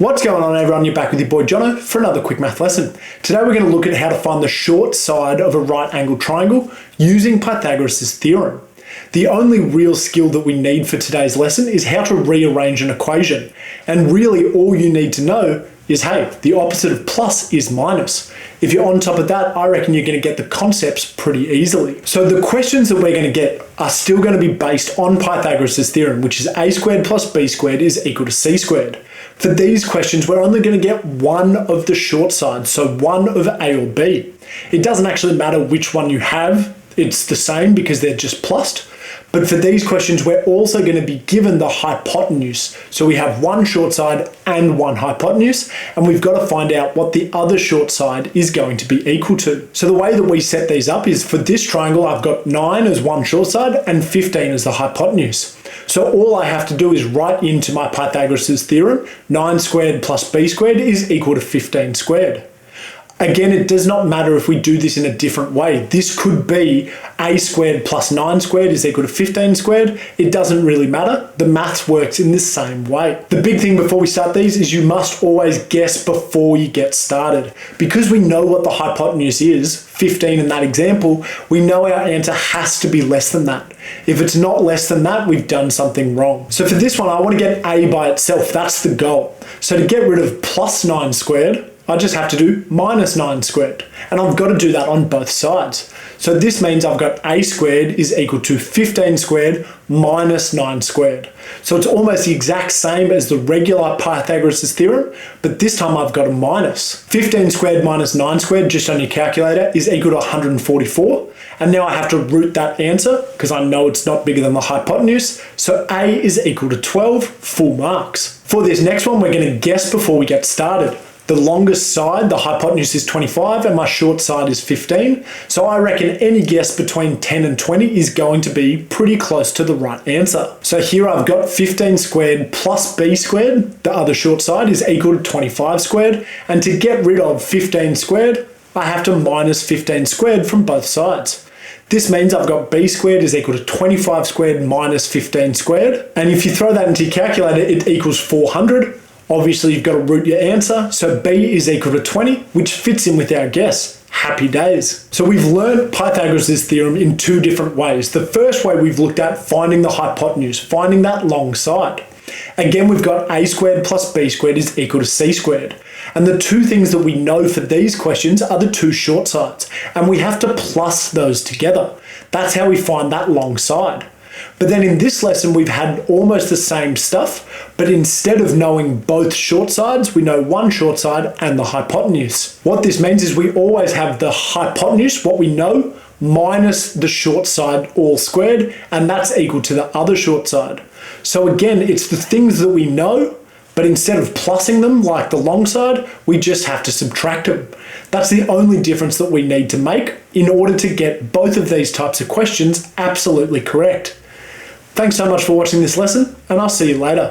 What's going on, everyone? You're back with your boy Jono for another quick math lesson. Today we're going to look at how to find the short side of a right angled triangle using Pythagoras' theorem. The only real skill that we need for today's lesson is how to rearrange an equation. And really all you need to know is, hey, the opposite of plus is minus. If you're on top of that, I reckon you're going to get the concepts pretty easily. So the questions that we're going to get are still going to be based on Pythagoras' theorem, which is a squared plus b squared is equal to c squared. For these questions, we're only going to get one of the short sides, so one of A or B. It doesn't actually matter which one you have, it's the same because they're just plussed. But for these questions, we're also going to be given the hypotenuse. So we have one short side and one hypotenuse, and we've got to find out what the other short side is going to be equal to. So the way that we set these up is for this triangle, I've got 9 as one short side and 15 as the hypotenuse. So all I have to do is write into my Pythagoras' theorem, 9 squared plus b squared is equal to 15 squared. Again, it does not matter if we do this in a different way. This could be a squared plus 9 squared is equal to 15 squared. It doesn't really matter. The maths works in the same way. The big thing before we start these is you must always guess before you get started. Because we know what the hypotenuse is, 15 in that example, we know our answer has to be less than that. If it's not less than that, we've done something wrong. So for this one, I want to get a by itself. That's the goal. So to get rid of plus 9 squared, I just have to do minus 9 squared, and I've got to do that on both sides. So this means I've got a squared is equal to 15 squared minus 9 squared. So it's almost the exact same as the regular Pythagoras' theorem, but this time I've got a minus. 15 squared minus 9 squared, just on your calculator, is equal to 144. And now I have to root that answer because I know it's not bigger than the hypotenuse. So A is equal to 12, full marks. For this next one, we're going to guess before we get started. The longest side, the hypotenuse, is 25 and my short side is 15. So I reckon any guess between 10 and 20 is going to be pretty close to the right answer. So here I've got 15 squared plus b squared, the other short side, is equal to 25 squared. And to get rid of 15 squared, I have to minus 15 squared from both sides. This means I've got b squared is equal to 25 squared minus 15 squared. And if you throw that into your calculator, it equals 400. Obviously, you've got to root your answer. So b is equal to 20, which fits in with our guess. Happy days. So we've learned Pythagoras' theorem in two different ways. The first way we've looked at finding the hypotenuse, finding that long side. Again, we've got a squared plus b squared is equal to c squared. And the two things that we know for these questions are the two short sides. And we have to plus those together. That's how we find that long side. But then in this lesson, we've had almost the same stuff, but instead of knowing both short sides, we know one short side and the hypotenuse. What this means is we always have the hypotenuse, what we know, minus the short side all squared, and that's equal to the other short side. So again, it's the things that we know, but instead of plussing them like the long side, we just have to subtract them. That's the only difference that we need to make in order to get both of these types of questions absolutely correct. Thanks so much for watching this lesson, and I'll see you later.